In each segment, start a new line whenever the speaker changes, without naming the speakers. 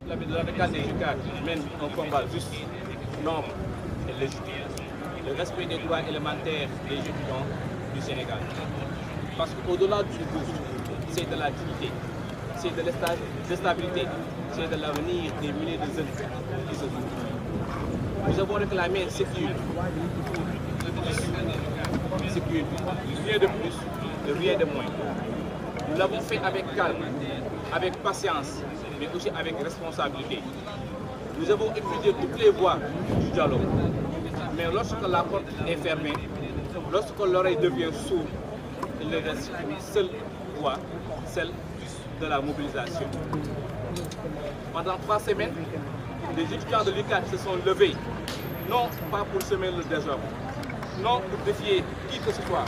l'amicale des UCAD mène un combat juste, noble et légitime. Le respect des droits élémentaires des étudiants du Sénégal. Parce qu'au-delà du bourse, c'est de la dignité, c'est de la stabilité, c'est de l'avenir des milliers de jeunes qui se trouvent. Nous avons réclamé cette une, rien de plus, rien de moins. Nous l'avons fait avec calme, avec patience, mais aussi avec responsabilité. Nous avons épuisé toutes les voies du dialogue. Mais lorsque la porte est fermée, lorsque l'oreille devient sourde, il ne reste qu'une seule voie, celle de la mobilisation. Pendant 3 semaines, les étudiants de l'UCAD se sont levés, non pas pour semer le désordre, non pour défier qui que ce soit,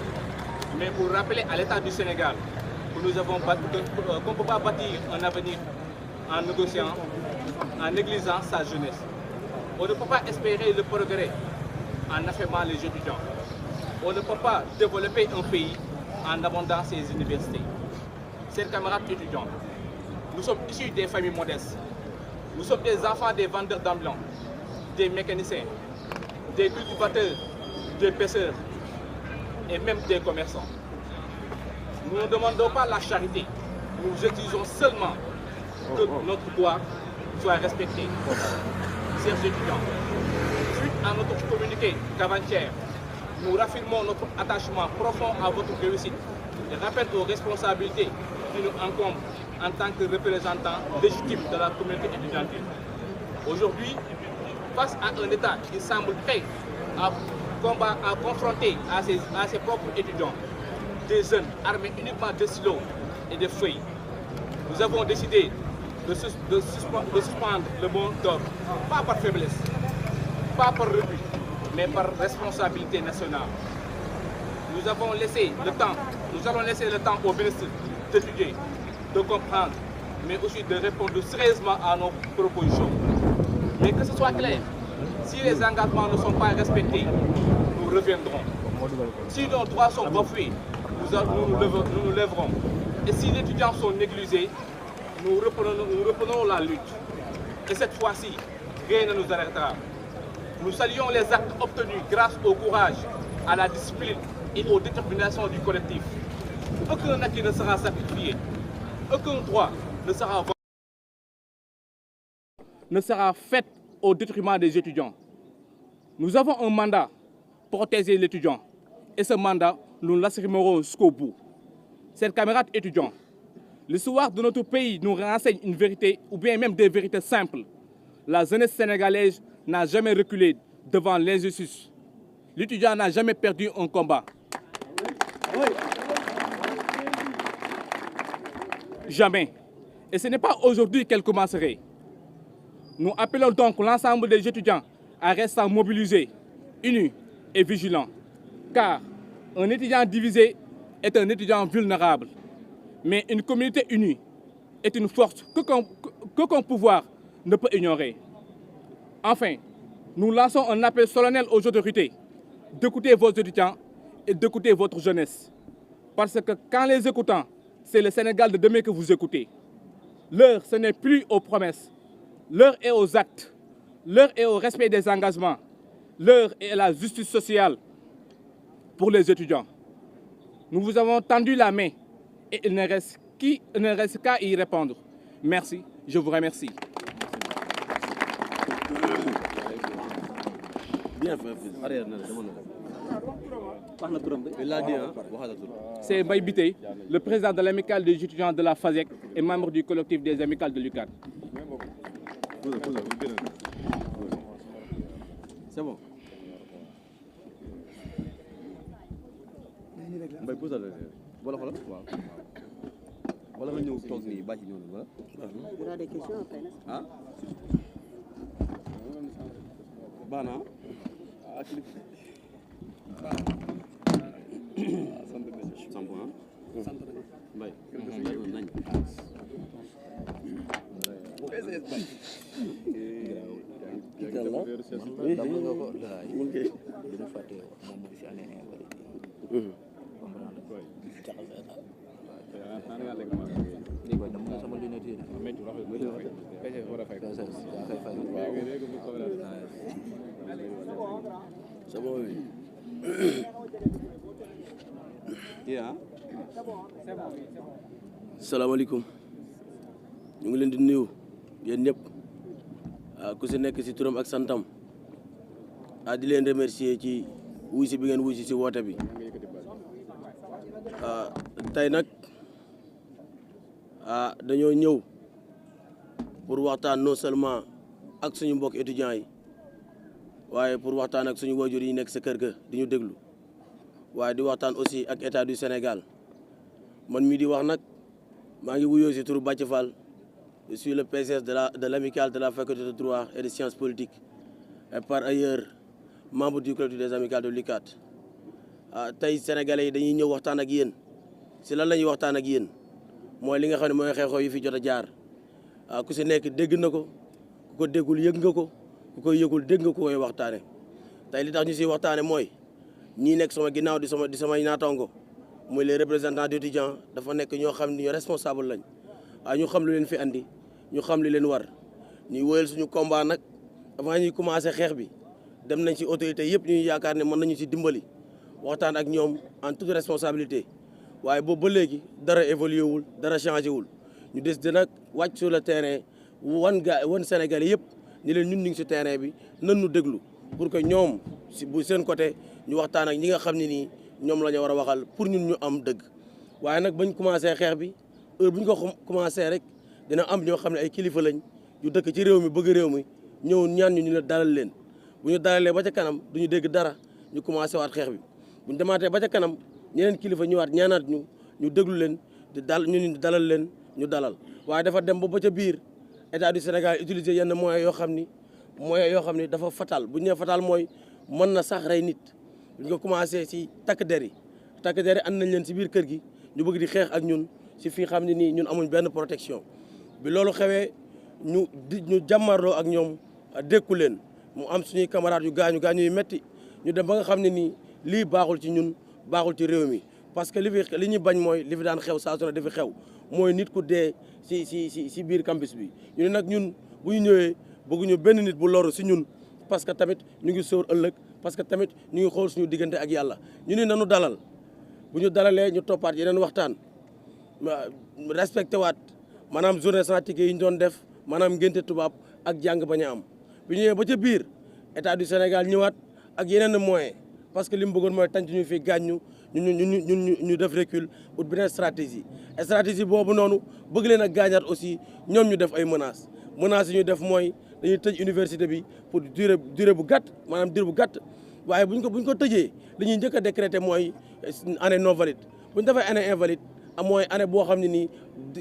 mais pour rappeler à l'État du Sénégal que nous avons qu'on ne peut pas bâtir un avenir en négociant, en négligeant sa jeunesse. On ne peut pas espérer le progrès en affaiblant les étudiants. On ne peut pas développer un pays en abondant ses universités. Chers camarades étudiants, nous sommes issus des familles modestes. Nous sommes des enfants des vendeurs d'ambulants, des mécaniciens, des cultivateurs, des pêcheurs et même des commerçants. Nous ne demandons pas la charité, nous exigeons seulement que notre droit soit respecté. Chers étudiants, suite à notre communiqué d'avant-hier, nous raffirmons notre attachement profond à votre réussite et rappel aux responsabilités qui nous incombent en tant que représentants légitimes de la communauté étudiantine. Aujourd'hui, face à un État qui semble prêt à confronter à ses propres étudiants, des jeunes armés uniquement de stylos et de feuilles, nous avons décidé de suspendre le mot d'ordre, pas par faiblesse, pas par refus, mais par responsabilité nationale. Nous allons laisser le temps au ministre d'étudier, de comprendre, mais aussi de répondre sérieusement à nos propositions. Mais que ce soit clair, si les engagements ne sont pas respectés, nous reviendrons. Si nos droits sont bafoués, nous nous lèverons. Et si les étudiants sont négligés, nous reprenons la lutte. Et cette fois-ci, rien ne nous arrêtera. Nous saluons les actes obtenus grâce au courage, à la discipline et aux déterminations du collectif. Aucun acquis ne sera sacrifié. Aucun droit ne sera fait au détriment des étudiants. Nous avons un mandat, protéger l'étudiant. Et ce mandat, nous l'assumerons jusqu'au bout. Chers camarades étudiants, l'histoire de notre pays nous renseigne une vérité, ou bien même des vérités simples. La jeunesse sénégalaise n'a jamais reculé devant l'injustice. L'étudiant n'a jamais perdu un combat. Jamais. Et ce n'est pas aujourd'hui qu'elle commencerait. Nous appelons donc l'ensemble des étudiants à rester mobilisés, unis et vigilants. Car un étudiant divisé est un étudiant vulnérable. Mais une communauté unie est une force qu'aucun pouvoir ne peut ignorer. Enfin, nous lançons un appel solennel aux autorités d'écouter vos étudiants et d'écouter votre jeunesse. Parce que qu'en les écoutant, c'est le Sénégal de demain que vous écoutez. L'heure, ce n'est plus aux promesses. L'heure est aux actes. L'heure est au respect des engagements. L'heure est à la justice sociale pour les étudiants. Nous vous avons tendu la main et il ne reste qu'à y répondre. Merci, je vous remercie. C'est Mbaye Biteye, le président de l'amicale des étudiants de la FASEC et membre du collectif des amicales de l'UCAD.
C'est bon. Mbaye posal wala xoolal waaw wala nga ñëw toog nii bàcc ñëw na
Il y aura des questions après, n'est-ce pas?
ah bana sampo Mbaye nañ
c'est bon oui. salaamaaleykum ñu ngi leen di nuyu yéen ñëpp ku si nekk si turam ak santam di leen remercier ci wuy si bi ngeen wuy si woote bi tey nag dañoo ñëw pour waxtaan non seulement ak suñu mbokk étudiants yi waaye pour waxtaan ak suñu waajur yi nekk sa kër ga di ñu déglu waaye di waxtaan aussi ak état du Sénégal man mii di wax nag maa ngi wuyoo si turu Bathie Fall je suis le PCS de l'amicale de la faculté de droit et de sciences politiques et par ailleurs membre du collectif des amicales de l'UCAD tey sénégalais yi dañuy ñëw waxtaan ak yéen si lan la ñuy waxtaan ak yéen mooy li nga xam ne mooy xew-xew yi fi jot a jaar ku si nekk dégg na ko ku ko déggul yëg nga ko ku koy yëgul dégg nga ko koy waxtaane tey li tax ñu siy waxtaane mooy ñii nekk sama ginnaaw di samay naataango muy les représentants d'étudiants dafa nekk ñoo xam ne ñu responsable lañ ñu xam lu leen fi andi ñu xam li leen war ñuy woyal suñu combat nag avant ñuy commencé xeex bi dem nañ ci autorité yëpp ñuy yaakaar ne mën nañu ci dimbali waxtaan ak ñoom en toute responsabilité waaye boobu ba léegi dara évolué wul dara changé wul ñu décidé nag wàcc sur le terrain wan Sénégalais yëpp ni leen ñun ñu ngi ci terrain bi nan ñu déglu pour que ñoom si bu seen côté ñu waxtaan ak ñi nga xam ne nii ñoom la ñu war a waxal pour ñun ñu am dëgg waaye nag bañ commencé xeex bi heure bu ñu ko commencé rek dina am ñoo xam ne ay kilifa lañ yu dëkk ci réew mi bëgg réew mi ñëw ñaan ñu la dalal leen bu ñu dalalee ba ca kanam du ñu dégg dara ñu commencé waat xeex bi bu ñu demaatee ba ca kanam ñeneen kilifa ñëwaat ñaanaat ñu déglu leen di dalal leen ñu dalal waaye dafa dem ba ca biir état du Sénégal utiliser yenn moyens yoo xam ni dafa fatal bu ñu nee fatal mooy mën na sax rey nit ñu ko commencé si takk der yi ànd nañ leen si biir kër gi ñu bëgg di xeex ak ñun si fii xam ne nii ñun amuñ benn protection bi loolu xewee ñu jàmmarloo ak ñoom dékku leen mu am suñuy camarades yu gaañu yu metti ñu dem ba nga xam ne nii lii baaxul ci ñun baaxul ci réew mi parce que li ñuy bañ mooy li fi daan xew saa su ne dafi xew mooy nit ku dee si biir campus bi ñu ne nag ñun bu ñu ñëwee bëgguñu benn nit bu loru si ñun parce que tamit ñu ngi sóor ëllëg parce que tamit ñu ngi xool suñu diggante ak yàlla ñu ne nanu dalal bu ñu dalalee ñu toppaat yeneen waxtaan respecté waat maanaam journée sans ticket yi ñu doon def maanaam ngénte tubaab ak jàng bañ a am bu ñëwee ba ca biir état du Sénégal ñëwaat ak yeneen moyens parce que li mu bëggoon mooy tànc ñu fi gaañ ñu def recul ut beneen stratégie boobu noonu bëgg leen a gaañaat aussi ñoom ñu def ay menaces yi ñu def mooy dañuy tëj université bi pour durée bu gàtt maanaam diir bu gàtt waaye buñ ko tëjee li ñuy njëkk a décréter mooy année non valide bu ñu defee année invalide mooy année boo xam ne nii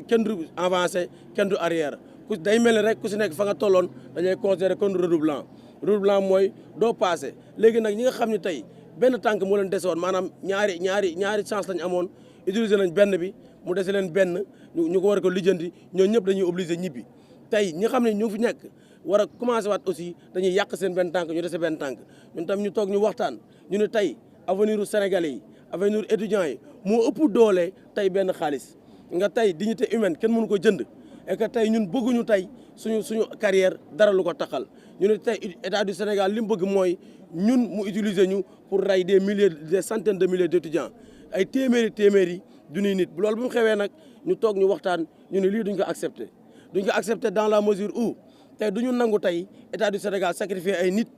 kenn du avancé kenn du arrière day mel ni rek ku si nekk fa nga tolloon dañuy considérer comme redoublant mooy doo passé léegi nag ñi nga xam ne tey benn tànk moo leen desewoon maanaam ñaari chance lañ amoon utiliser nañ benn bi mu dese leen benn ñu ko war a ko lijjanti ñoo ñëpp dañuy obligé ñibbi tey ñi xam ne ñu fi nekk war a commencé waat aussi dañuy yàq seen benn tànk ñu dese benn tànk ñun tam ñu toog ñu waxtaan ñu ne tey avenir u Sénégalais yi avenir étudiants yi moo ëpp doole tey benn xaalis nga tey dignité humaine kenn mënu ko jënd et que tey ñun bëgguñu tey suñu carrière dara lu ko taxal ñu ne tey état du Sénégal li mu bëgg mooy ñun mu utiliser ñu pour rey des centaines de milliers d'étudiants ay téeméeri junniy nit loolu bu mu xewee nag ñu toog ñu waxtaan ñu ne lii duñ ko accepter dans la mesure où tey du ñu nangu tey état du Sénégal sacrifier ay nit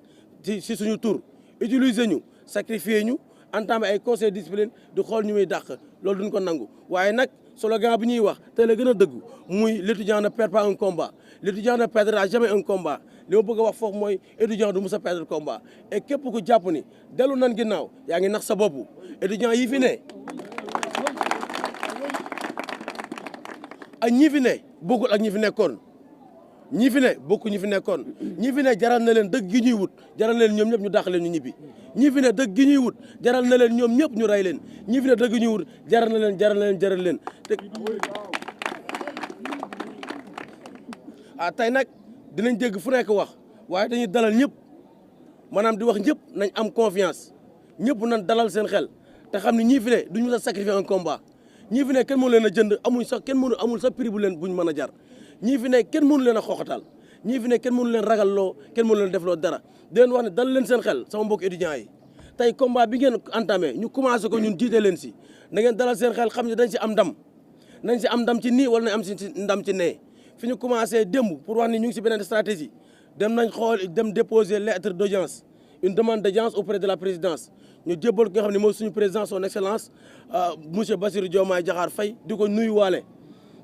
si suñu tur utiliser ñu sacrifier ñu entamé ay conseil discipline di xool ñu muy dàq loolu duñ ko nangu waaye nag slogan bi ñuy wax tey la gën a dëggu muy l'étudiant ne perd pas un combat l'étudiant ne perdra jamais un combat li ma bëgg a wax foofu mooy étudiant du mës a perdre combat et képp ku jàpp ni dellu nan ginnaaw yaa ngi nax sa bopp étudiant yi fi ne ak ñi fi ne bokkul ak ñi fi nekkoon ñi fi ne jaral na leen dëgg gi ñuy wut jaral na leen ñoom ñëpp ñu dàq leen ñu ñibbi ñi fi ne dëgg gi ñuy wut jaral na leen ñoom ñëpp ñu rey leen ñi fi ne dëgg ñuy wut jaral na leen te tey nag dinañ dégg fu nekk wax waaye dañuy dalal ñëpp maanaam di wax ñëpp nañ am confiance ñëpp nañ dalal seen xel te xam ne ñii fi ne duñu la sacrifier un combat ñii fi ne kenn mënu leen a jënd amul sax prix bu leen buñ mën a jar ñii fi nekk kenn mënu leen a xooxatal ñii fi nekk kenn mënu leen ragalloo kenn mënu leen defloo dara di leen wax ne dal leen seen xel sama mbokk étudiants yi tey combat bi ngeen entamé ñu commencé ko ñun jiite leen si da ngeen dalal seen xel xam ne dañ si am ndam nañ si am ndam ci nii wala nañ am si ndam ci nee fi ñu commencé démb pour wax ni ñu ngi si beneen stratégie dem nañ xool dem déposer lettre d'audience une demande d'audience auprès de la présidence ñu jébbal ki nga xam ne mooy suñu président son excellence monsieur Bassirou Diomaye Diakhar Faye di ko nuyuwaale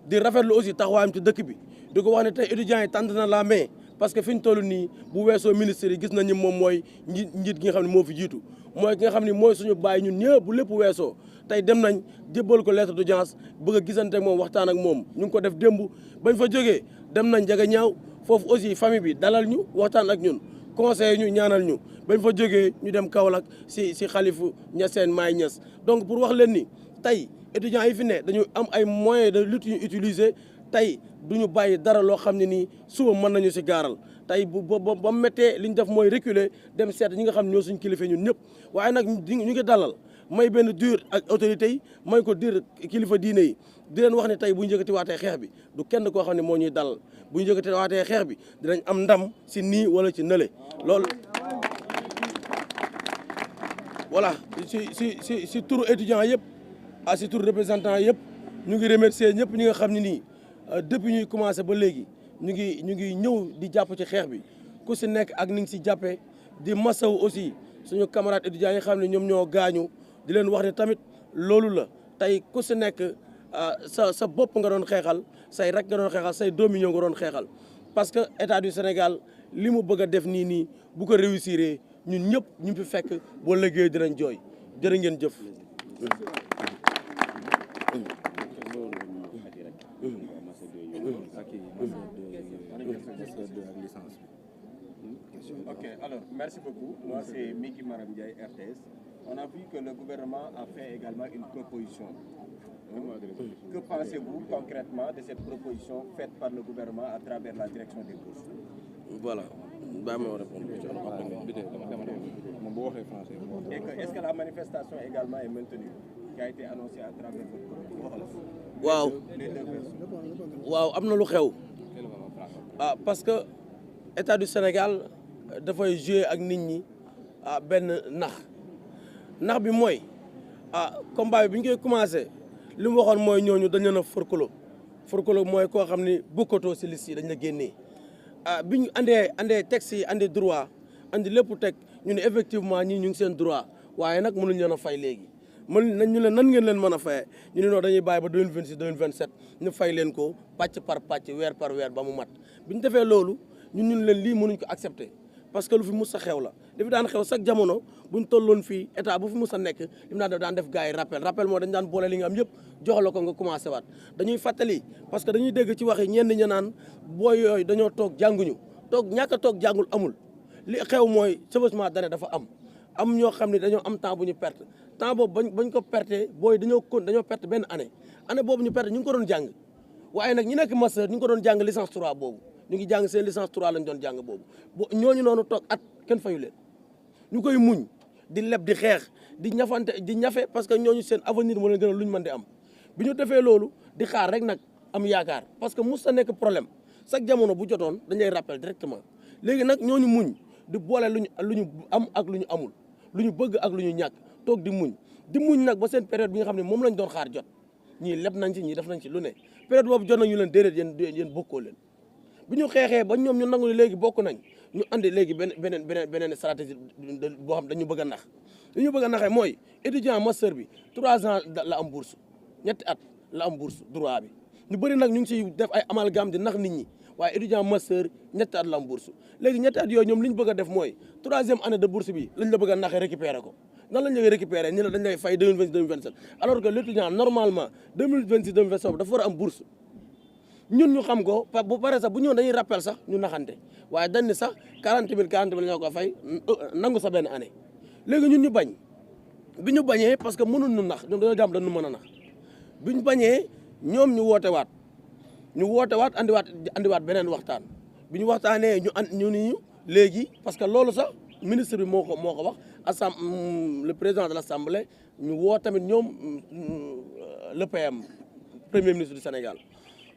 di rafetlu aussi taxawaayam ci dëkk bi di ko wax ne tey étudiants yi tànn na la main parce que fi ñu toll nii bu weesoo ministre yi gis nañu moom mooy njiit gi nga xam ne moo fi jiitu mooy ki nga xam ne mooy suñu bàyyi ñun ñëpp bu lépp weesoo tey dem nañ jébbal ko lettre d'audience bëgg a gisante ak moom waxtaan ak moom ñu ngi ko def démb bañ fa jógee dem nañ jaga ñaaw foofu aussi famille bi dalal ñu waxtaan ak ñun conseil ñu ñaanal ñu bañ fa jógee ñu dem Kaolack si xalifu Niassène Maye Niass donc pour wax leen ni tey étudiants yi fi ne dañu am ay moyens de lutte yu utiliser tey du ñu bàyyi dara loo xam ne nii suba mën nañu si gaaral tey ba méttee li ñu def mooy reculer dem seet ñi nga xam ne ñoo suñ kilifa ñun ñëpp waaye nag ñu ngi dalal may benn dur ak autorités yi may ko dir kilifa diine yi di leen wax ne tey bu ñu yëkkati waatee xeex bi du kenn koo xam ne moo ñuy dalal bu ñu yëkkati waatee xeex bi dinañ am ndam si nii wala ci nële loolu voilà si turu étudiants yëpp si turu représentants yëpp ñu ngi remercier ñëpp ñi nga xam ne nii depuis ñuy commencé ba léegi ñu ngi ñëw di jàpp ci xeex bi ku si nekk ak ni nga si jàppee di masaw aussi suñu camarades étudiants yi xam ne ñoom ñoo gaañu di leen wax ne tamit loolu la tey ku si nekk sa bopp nga doon xeexal say rek nga doon xeexal say doomi ñoo nga doon xeexal parce que état du Sénégal li mu bëgg a def nii bu ko réussir ñun ñëpp ñu fi fekk boo liggéey dinañ jooy jërë ngeen jëf.
Ok, alors merci beaucoup. Moi c'est Miki Maram Ndiaye, RTS. On a vu que le gouvernement a fait également une proposition. Que pensez-vous concrètement de cette proposition faite par le gouvernement à travers la direction des bourses?
Voilà.
Est-ce que la manifestation également est maintenue, qui a été annoncée à travers votre proposition?
waaw
Les deux versions.
waaw am na lu xew parce que état du Sénégal dafay jouer ak nit ñi benn nax bi mooy combat bi ñu koy commencé li mu waxoon mooy ñooñu dañ leen a forclos mooy koo xam ni bokkatoo si liste yi dañ la génnee bi ñu andee texte yi andi droit andi lépp teg ñu ne effectivement ñii ñu ngi seen droit waaye nag mënuñ leen a fay léegi ñu leen nan ngeen leen mën a fayee ñu ne non dañuy bàyyi ba 2026 2027 ñu fay leen ko pàcc par pàcc weer par weer ba mu mat bi ñu defee loolu ñun leen lii mënuñ ko accepter parce que lu fi mus a xew la li fi daan xew chaque jamono buñ tolloon fii état bu fi mus a nekk li mu daan def gars yi rappel moo dañ daan boole li nga am yëpp jox la ko nga commencé waat dañuy fàttali parce que dañuy dégg ci wax yi ñenn ñi naan booy yooyu dañoo toog jànguñu ñàkk a toog jàngul amul li xew mooy chevauchement d'année dafa am ñoo xam ne dañoo am temps bu ñu perte temps boobu bañ ko perte booy dañoo perte benn année boobu ñu perte ñu ngi ko doon jàng waaye nag ñi nekk master ñu ngi ko doon jàng licence 3 boobu ñu ngi jàng seen licence 3 lañ doon jàng boobu ñooñu noonu toog at kenn fayu leen ñu koy muñ di leb di xeex di ñafe parce que ñooñu seen avenir moo leen gën a lu ñu mën di am bi ñu defee loolu di xaar rek nag am yaakaar parce que mus sa nekk problème chaque jamono bu jotoon dañ lay rappel directement léegi nag ñooñu muñ di boole lu ñu am ak lu ñu amul lu ñu bëgg ak lu ñu ñàkk toog di muñ nag ba seen période bi nga xam ne moom lañ doon xaar jot ñii leb nañ ci ñii def nañ ci lu ne période boobu jot nañu leen déedéet yéen bokkoo leen bi ñu xeexee ba ñoom ñu nangu ne léegi bokk nañ ñu andi léegi beneen stratégie boo xam dañu bëgg a nax li ñu bëgg a naxee mooy étudiant master bi 3 ans la am bourse ñetti at la am bourse droit bi ñu bëri nag ñu ngi ciy def ay amalgame di nax nit ñi waaye étudiant master ñetti at la am bourse léegi ñetti at yooyu ñoom li ñu bëgg a def mooy 3e année de bourse bi lañ la bëgg a naxee récupérer ko nan lañ lay récupérer ñu ne dañ lay fay 2026 2027 alors que l'étudiant normalement 2026 2027 dafa war a am bourse ñun ñu xam ko bu pare sax bu ñëw dañuy rappel sax ñu naxante waaye dañ ni sax 40 000 ñoo ko fay nangu sa benn année léegi ñun ñu bañ bi ñu bañee parce que mënuñ ñu nax ñoom dañoo jàmm dañu mën a nax bi ñu bañee ñoom ñu woote waat andiwaat beneen waxtaan bi ñu waxtaanee ñu ni léegi parce que loolu sax ministre bi moo ko wax le président de l'Assemblée ñu woo tamit ñoom le PM premier ministre du Sénégal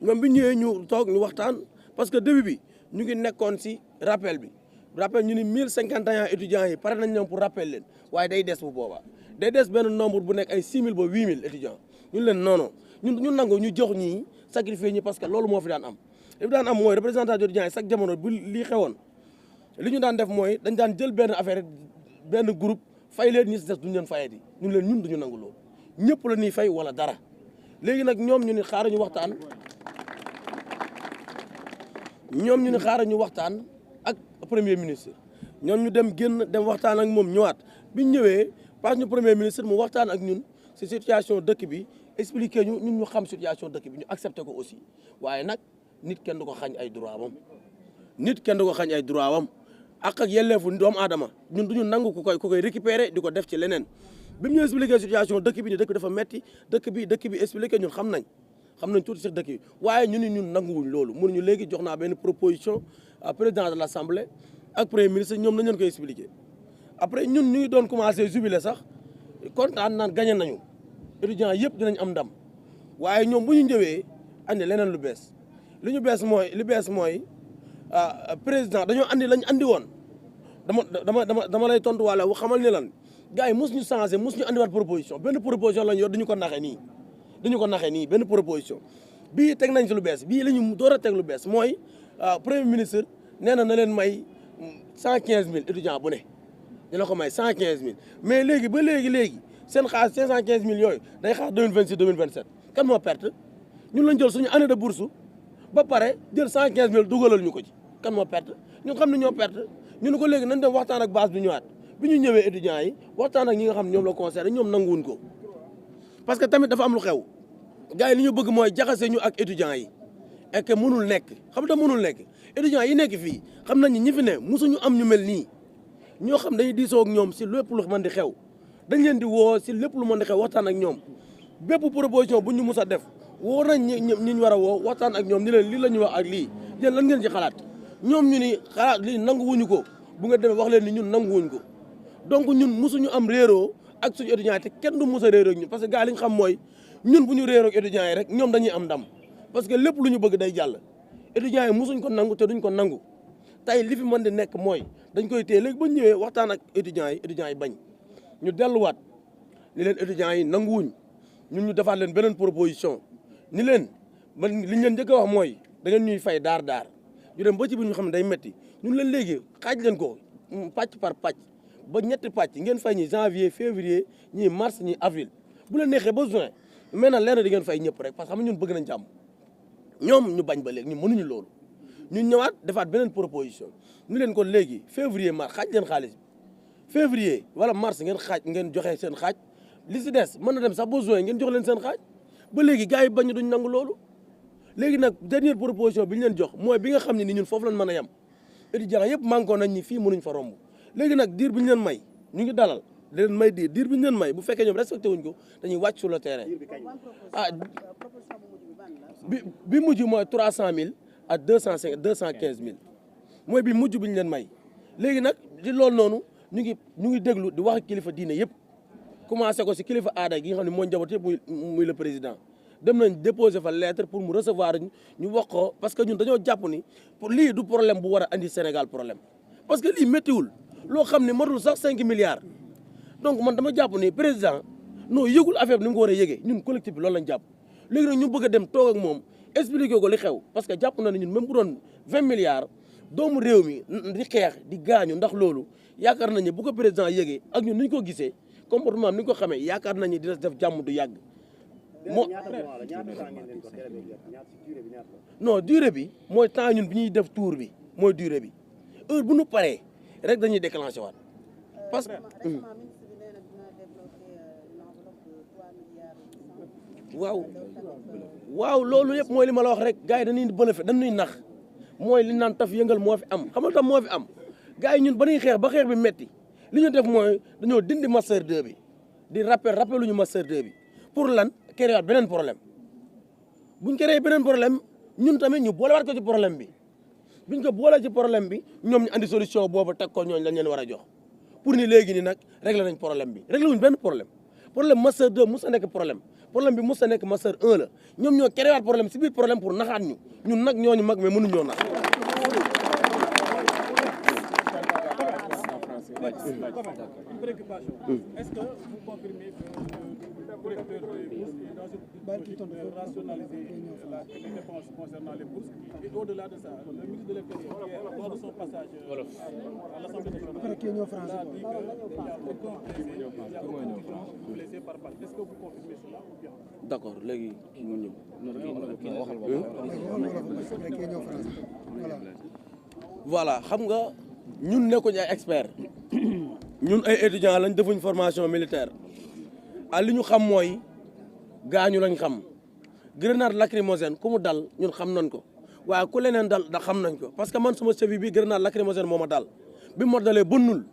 ñoom bi ñëwee ñu toog ñu waxtaan parce que début bi ñu ngi nekkoon si rappel bi rappel ñu ni 1051 étudiants yi pare nañ ñoom pour rappel leen waaye day des bu boobaa day des benn nombre bu nekk ay 6000 ba 8000 étudiants ñun leen non non ñun nangu ñu jox ñii sacrifier ñi parce que loolu moo fi daan am li fi daan am mooy représentant d'étudiants yi chaque jamono bu lii xewoon li ñu daan def mooy dañ daan jël benn affaire benn groupe fay leen ñi si des duñu leen fayati ñun leen ñun duñu nangu loolu ñëpp la ñuy fay wala dara léegi nag ñoom ñu ni xaaral ñu waxtaan ak premier ministre ñoom ñu dem génn dem waxtaan ak moom ñëwaat bi ñu ñëwee parce que ñu premier ministre mu waxtaan ak ñun si situation dëkk bi expliquer ñu ñun ñu xam situation dëkk bi ñu accepté ko aussi waaye nag nit kenn du ko xañ ay droit wam ak yelleefu doomu aadama ñun duñu nangu ku koy récupérer di ko def ci leneen bi mu ñu expliqué situation dëkk bi ni dëkk dafa metti dëkk bi expliqué ñun xam nañ tuuti sax dëkk bi waaye ñun nanguwuñ loolu mënuñu léegi jox naa benn proposition président de l'Assemblée ak premier ministre ñoom nañ leen koy expliqué après ñun ñu ngi doon commencé jubilé sax kontaan naan gagné nañu étudiants yëpp dinañ am ndam waaye ñoom bu ñu ñëwee andi leneen lu bees li bees mooy président dañoo andi lañ andi woon dama lay tontu wala xamal ni lan gars yi mos ñu changé mos ñu andiwaat proposition benn proposition lañ yor dañu ko naxee nii benn proposition bii teg nañ ci lu bees bii la ñu door a teg lu bees mooy premier ministre nee na leen may 115000 étudiants bu ne dina ko may 115000 mais léegi ba léegi seen xaalis 515000 yooyu day xaar 2026 2027 kan moo perte ñun lañ jël suñu année de bourse ba pare jël 115000 dugalal ñu ko ci kan moo perte ñun xam ne ñoo perte ñu ne ko léegi nañ dem waxtaan ak base bi ñëwaat bi ñu ñëwee étudiants yi waxtaan ak ñi nga xam ne ñoom la concerné ñoom nanguwuñ ko parce que tamit dafa am lu xew gars yi li ñu bëgg mooy jaxase ñu ak étudiants yi et que mënul nekk xam nga mënul nekk étudiants yi nekk fii xam nañ ñi fi ne mosuñu am ñu mel nii ñoo xam dañuy diisoo ak ñoom si lépp lu mën di xew dañ leen di woo si lépp lu mën di xew waxtaan ak ñoom bépp proposition bu ñu mus a def woo nañ ñi ñu war a woo waxtaan ak ñoom ni leen lii la ñuy wax ak lii yéen lan ngeen ci xalaat ñoom ñu ni xalaat lii nanguwuñu ko bu nga demee wax leen ni ñun nanguwuñ ko donc ñun mosuñu am réeroo ak suñu étudiants yi te kenn du mos a réeroo ak ñun parce que gars li ñu xam mooy ñun bu ñu réeroo ak étudiants yi rek ñoom dañuy am ndam parce que lépp lu ñu bëgg day jàll étudiants yi mosuñ ko nangu te duñ ko nangu tey li fi mën di nekk mooy dañ koy téye léegi ba ñëwee waxtaan ak étudiants yi bañ ñu delluwaat ni leen étudiants yi nanguwuñ ñun ñu defaat leen beneen proposition ni leen man li ñu leen njëkk a wax mooy da ngeen ñuy fay daar ñu dem ba ci bi ñu xam ne day metti ñun leen léegi xaaj leen ko pàcc par pàcc ba ñetti pàcc ngeen fay ñi janvier février ñii mars ñii avril bu leen neexee ba juin maintenant lenn di ngeen fay ñëpp rek parce que xam nga ñun bëgg nañ jàmm ñoom ñu bañ ba léegi ñun mënuñu loolu ñun ñëwaat defaat beneen proposition ñu leen kon léegi février mars xaaj leen xaalis bi février wala mars ngeen joxe seen xaaj li si des mën na dem sax ba juin ngeen jox leen seen xaaj ba léegi gars yi bañ duñ nangu loolu léegi nag dernière proposition bi ñu leen jox mooy bi nga xam ne ni ñun foofu lañ mën a yem étudiants yëpp manqué nañ ñi fii mënuñ fa romb léegi nag diir bi ñu leen may ñu ngi dalal di leen may diir bi ñu leen may bu fekkee ñoom respecté wuñ ko dañuy wàcc sur le terrain bi mujj mooy 300000 ak 250000 mooy bi mujj bi ñu leen may léegi nag di loolu noonu ñu ngi déglu di wax ak kilifa diine yëpp commencé ko si kilifa aada gi nga xam ne moo njaboot yëpp muy le président dem nañ déposer fa lettre pour mu recevoir ñu wax ko parce que ñun dañoo jàpp ni lii du problème bu war a andi Sénégal problème parce que lii méttiwul loo xam ne matul sax 5 milliards donc man dama jàpp ni président non yëgul affaire bi ni mu ko war a yëgee ñun collectif bi loolu lañ jàpp léegi nag ñu bëgg a dem toog ak moom expliquer ko li xew parce que jàpp na ne ñun même bu doon 20 milliards doomu réew mi di xeex di gaañu ndax loolu yaakaar nañu bu ko président yëgee ak ñun ni ñu ko gisee comportement am ni ñu ko xamee yaakaar nañu dina def jàmm du yàgg. Non durée bi mooy temps ñun bi ñuy def tour bi mooy durée bi heure bu ñu paree rek dañuy déclenché waat parce que waaw loolu yëpp mooy li ma la wax rek gars yi dañuy bëlëfe dañuy nax mooy li naan taf yëngal moo fi am xam nga tam moo fi am gars yi ñun ba ñuy xeex ba xeex bi metti li ñu def mooy dañoo dindi master 2 bi di rappelu ñu master 2 bi pour lan créer beneen problème buñ créé beneen problème ñun tamit ñu boolewaat ko ci problème bi buñ ko boolee ci problème bi ñoom ñu andi solution boobu teg ko ñooñu lañ leen war a jox pour ni léegi ni nag réglé nañ problème bi réglé wuñ benn problème problème master 2 mos a nekk problème bi mos a nekk master 1 la ñoom ñoo créé waat problème si biir problème pour naxaat ñu ñun nag ñooñu mag mais mënuñoo nax.
Une préoccupation. Est-ce que vous confirmez que le directeur des bourses est dans une logique de rationaliser les dépenses concernant les bourses et au-delà de ça, le ministre de l'Intérieur, lors de son passage à l'Assemblée nationale, a dit qu'il n'y a aucun blessé par balle. Est-ce que vous confirmez cela ou bien?
D'accord léegi kii mu ñëw. Voilà xam nga ñun nekkuñu ay experts ñun ay étudiants lañ defuñ formation militaire li ñu xam mooy gaañu lañ xam grenade lacrymogène ku mu dal ñun xam nañ ko waaye ku leneen dal da xam nañ ko parce que man suma cheville bi grenade lacrymogène moo ma dal bi ma dalee bënnul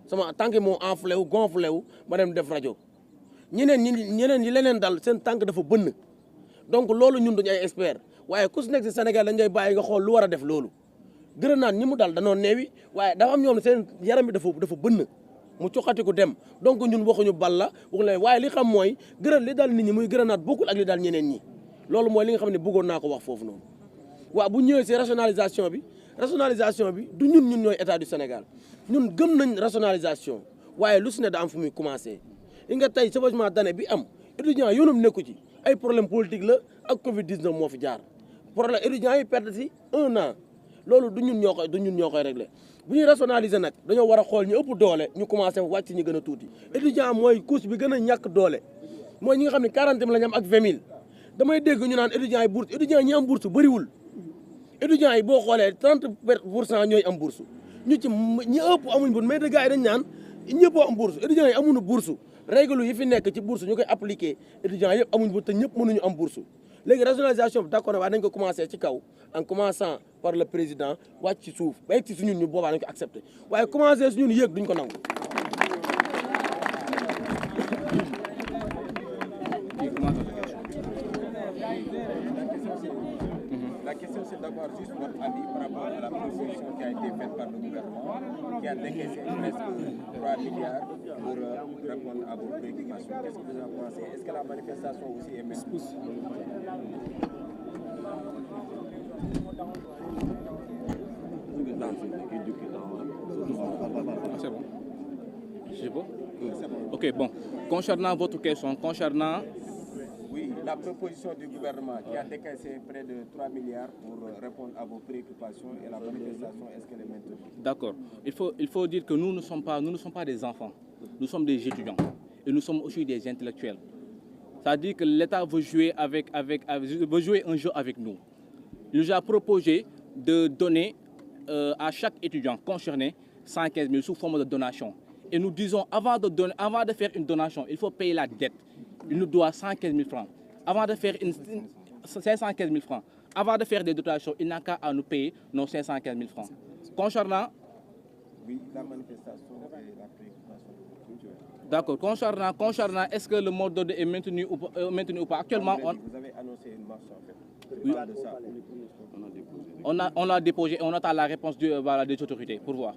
sama tànk moo enflé wu gonflé wu ma dem def rajo ñeneen ñi leneen dal seen tànk dafa bënn donc loolu ñun duñu ay experts waaye ku si nekk si Sénégal dañ lay bàyyi nga xool lu war a def loolu grenade ñi mu dal danoo neewi waaye dafa am ñoom ne seen yaram bi dafa bënn mu coxatiku dem donc ñun waxuñu bal la waxuñu la waaye li xam mooy grenade li dal nit ñi muy grenade bokkul ak li dal ñeneen ñi loolu mooy li nga xam ne bëggoon naa ko wax foofu noonu. waaw bu ñëwee si rationalisation bi du ñun ñooy état du Sénégal ñun gëm nañ rationalisation waaye lu si ne da am fu muy commencé li nga tey changement d'année bi am étudiants yoonam nekku ci ay problème politique la ak Covid 19 moo fi jaar problème étudiants yi perte si 1 an loolu du ñun ñoo koy réglé bu ñuy rationaliser nag dañoo war a xool ñu ëpp doole ñu commencé wàcc ñi gën a tuuti étudiant mooy couche bi gën a ñàkk doole mooy ñi nga xam ne 40 000 la ñu am ak 20 000 damay dégg ñu naan étudiants yi bourse étudiants ñi am bourse bëriwul étudiants yi boo xoolee 30% ñooy am bourse ñu ci ñi ëpp amuñ bourse mais de gars yi dañ naan ñëpp am bourse étudiants yi amuñu bourse règle yi fi nekk ci bourse ñu koy appliqué étudiants yëpp amuñ bourse te ñëpp mënuñu am bourse léegi rationalisation bi d'accord waaye nañ ko commencé ci kaw en commençant par le président wàcc ci suuf ba yegg ci suñun ñu boobaa nañ ko accepté waaye commencé suñun yëg duñ ko nangu.
La question c'est d'avoir juste votre avis par rapport à la proposition qui a été faite par le gouvernement qui a décaissé presque 3 milliards pour répondre à vos préoccupations. Qu'est-ce que vous en pensez? Est-ce que la manifestation aussi est même?
C'est bon. C'est bon. Ok, bon. Concernant votre question,
Oui, la proposition du gouvernement qui a décaissé près de 3 milliards pour répondre à vos préoccupations et la manifestation, est-ce qu'elle est maintenue?
D'accord. Il faut dire que nous ne sommes pas des enfants. Nous sommes des étudiants et nous sommes aussi des intellectuels. C'est-à-dire que l'État veut jouer un jeu avec nous. Il nous a proposé de donner à chaque étudiant concerné 115 000 sous forme de donation. Et nous disons, avant de faire une donation, il faut payer la dette. Il nous doit 115 000 francs. Avant de faire 515 000 francs. Avant de faire des dotations, il n'a qu'à nous payer nos 515 000 francs. Concernant...
Oui, la manifestation et la préoccupation.
D'accord. Concernant est-ce que le mot d'ordre est maintenu ou pas? Actuellement,
vous avez annoncé une marche en fait.
Oui.
De ça.
On l'a déposé et on attend la réponse des autorités pour voir.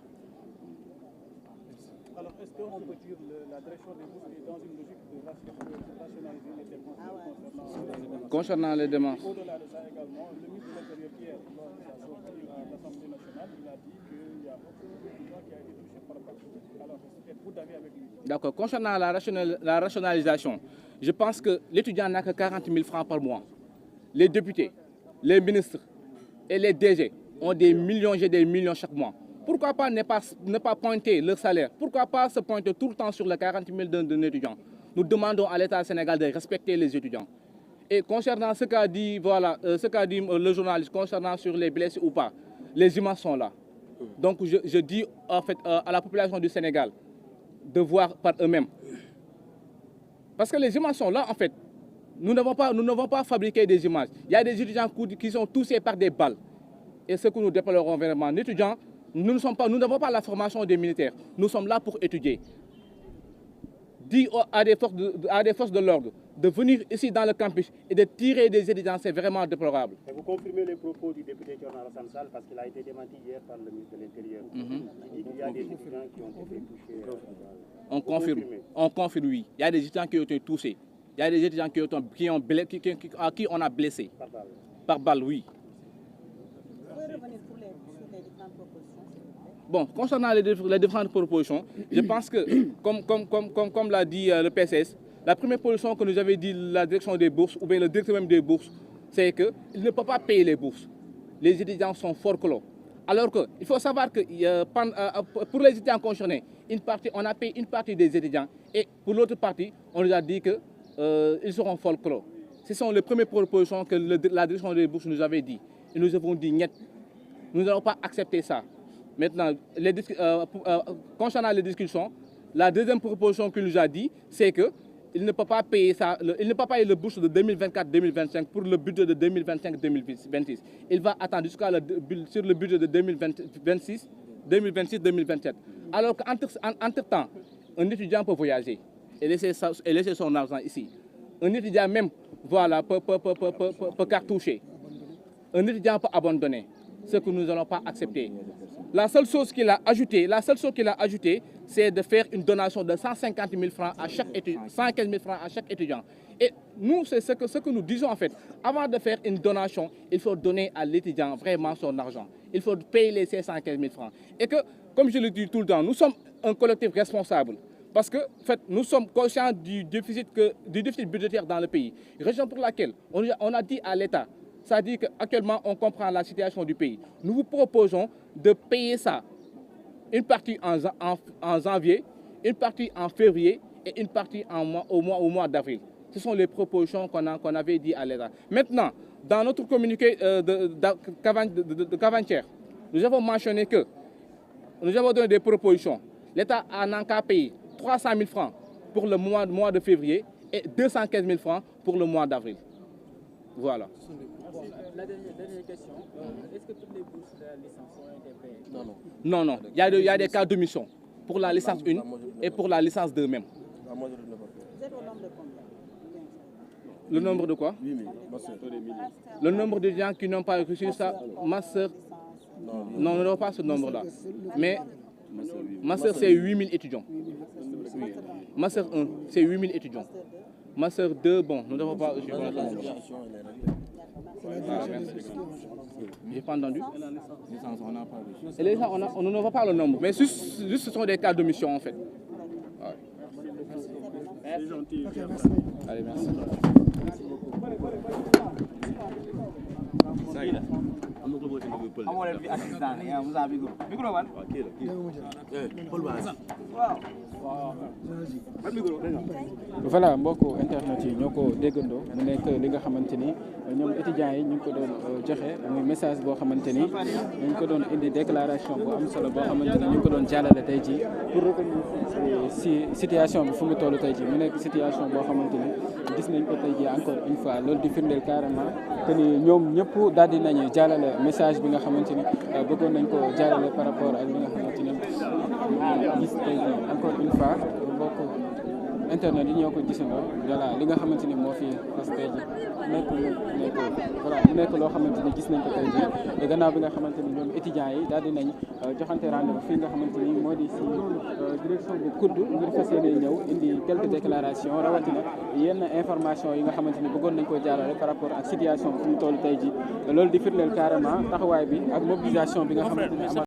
Alors, est-ce qu'on peut dire la direction des bourses est dans une logique de rationaliser les dépenses
concernant les dépenses?
Au-delà de ça également, le ministre de l'Intérieur hier, lors de sa sortie à l'Assemblée nationale, il a dit qu'il y a aucun étudiant qui a été touché par balle. Alors, êtes-vous d'accord avec lui?
D'accord. Concernant la rationalisation, je pense que l'étudiant n'a que 40 000 francs par mois. Les députés, les ministres et les DG ont des millions chaque mois. Pourquoi pas ne pas pointer leur salaire? Pourquoi pas se pointer tout le temps sur les 40 000 d'un étudiant? Nous demandons à l'État sénégalais de respecter les étudiants. Et concernant ce qu'a dit, le journaliste, concernant sur les blessés ou pas, les images sont là. Donc je dis en fait à la population du Sénégal de voir par eux-mêmes. Parce que les images sont là en fait. Nous n'avons pas fabriqué des images. Il y a des étudiants qui sont touchés par des balles. Et ce que nous déplorons vraiment, les étudiants, nous n'avons pas la formation des militaires. Nous sommes là pour étudier. Dis à des forces de l'ordre de venir ici dans le campus et de tirer des étudiants, c'est vraiment déplorable.
Et vous confirmez les propos du député Thierno Alassane Sall parce qu'il a été démenti hier par le ministre de l'Intérieur. Il dit qu'il y a des étudiants qui ont été touchés.
On confirme, oui. Il y a des étudiants qui ont été touchés. Il y a des étudiants à qui on a blessé. Par balle, oui.
Vous pouvez revenir sur les différentes propositions, s'il vous plaît?
Bon, concernant les différentes propositions, je pense que, comme l'a dit le PCS, la première position que nous avait dit la direction des bourses, ou bien le directeur même des bourses, c'est qu'il ne peut pas payer les bourses. Les étudiants sont fort clos. Alors qu'il faut savoir que pour les étudiants concernés, on a payé une partie des étudiants et pour l'autre partie, on nous a dit qu'ils seront fort clos. Ce sont les premières propositions que la direction des bourses nous avait dit. Et nous avons dit niet. Nous n'allons pas accepter ça. Maintenant, concernant les discussions, la deuxième proposition qu'il nous a dit, c'est qu'il ne peut pas payer ça, il ne peut pas payer le bourse de 2024-2025 pour le budget de 2025-2026. Il va attendre jusqu'à sur le budget de 2026-2027. Alors qu'entre-temps, un étudiant peut voyager et laisser son argent ici. Un étudiant même, voilà, peut cartoucher. Un étudiant peut abandonner, ce que nous n'allons pas accepter. La seule chose qu'il a ajoutée, c'est de faire une donation de 150 000 francs à chaque étudiant, 115 000 francs à chaque étudiant. Et nous, c'est ce que nous disons en fait. Avant de faire une donation, il faut donner à l'étudiant vraiment son argent. Il faut payer les 115 000 francs. Et que, comme je le dis tout le temps, nous sommes un collectif responsable. Parce que, en fait, nous sommes conscients du déficit budgétaire dans le pays. Raison pour laquelle on a dit à l'État, c'est-à-dire qu'actuellement, on comprend la situation du pays. Nous vous proposons de payer ça, une partie en janvier, une partie en février et une partie au mois d'avril. Ce sont les propositions qu'on avait dit à l'État. Maintenant, dans notre communiqué qu'avant-hier, nous avons mentionné que nous avons donné des propositions. L'État n'a qu'à payer 300 000 francs pour le mois de février et 215 000 francs pour le mois d'avril. Voilà.
La dernière question, est-ce que toutes les bourses de la licence ont été payées?
Non. Il y a des cas d'omission pour la licence 1 et pour la licence 2 même.
Vous êtes au nombre de combien?
Le nombre de quoi? Le nombre de gens qui n'ont pas reçu ça, ma soeur. Non, nous n'avons pas ce nombre-là. Mais ma soeur, c'est 8 000 étudiants. Oui. Ma soeur 1, c'est 8 000 étudiants. Ma soeur 2, bon, nous n'avons pas reçu. J'ai pas entendu. Et les gens, on ne voit pas le nombre. Mais juste ce sont des cas d'omission en fait. Ouais.
C'est gentil.
Allez, merci.
Voilà mbokku internet yi ñoo ko déggandoo mu nekk li nga xamante ni ñoom étudiants yi ñu ngi ko doon joxe muy message boo xamante ni ñu ngi ko doon indi déclaration bu am solo boo xamante ni ñu ngi ko doon jàllale tey jii pour reconnaître si situation bi fu mu toll tey jii mu nekk situation boo xamante ni gis nañ ko tey jii encore une fois loolu di firndeel carrément que ni ñoom ñëpp daal di nañu jàllale message bi nga xamante ni bëggoon nañ ko jàllale par rapport ak li nga xamante ni gis tey jii encore une fois mbokk internet yi ñoo ko gisandoo voilà li nga xamante ni moo fi fas tey ji mu nekk loo xamante ni gis nañ ko tey ji gannaaw bi nga xamante ni ñoom étudiants yi daal di nañ joxante rendez-vous fii nga xamante ni moo di si direction bu COUD ngir fas yéene ñëw indi quelques déclarations rawatina yenn information yi nga xamante ni bëggoon nañ koo jaarale par rapport ak situation bi fu mu toll tey ji loolu di firndeel carrément taxawaay bi ak mobilisation bi nga xamante ni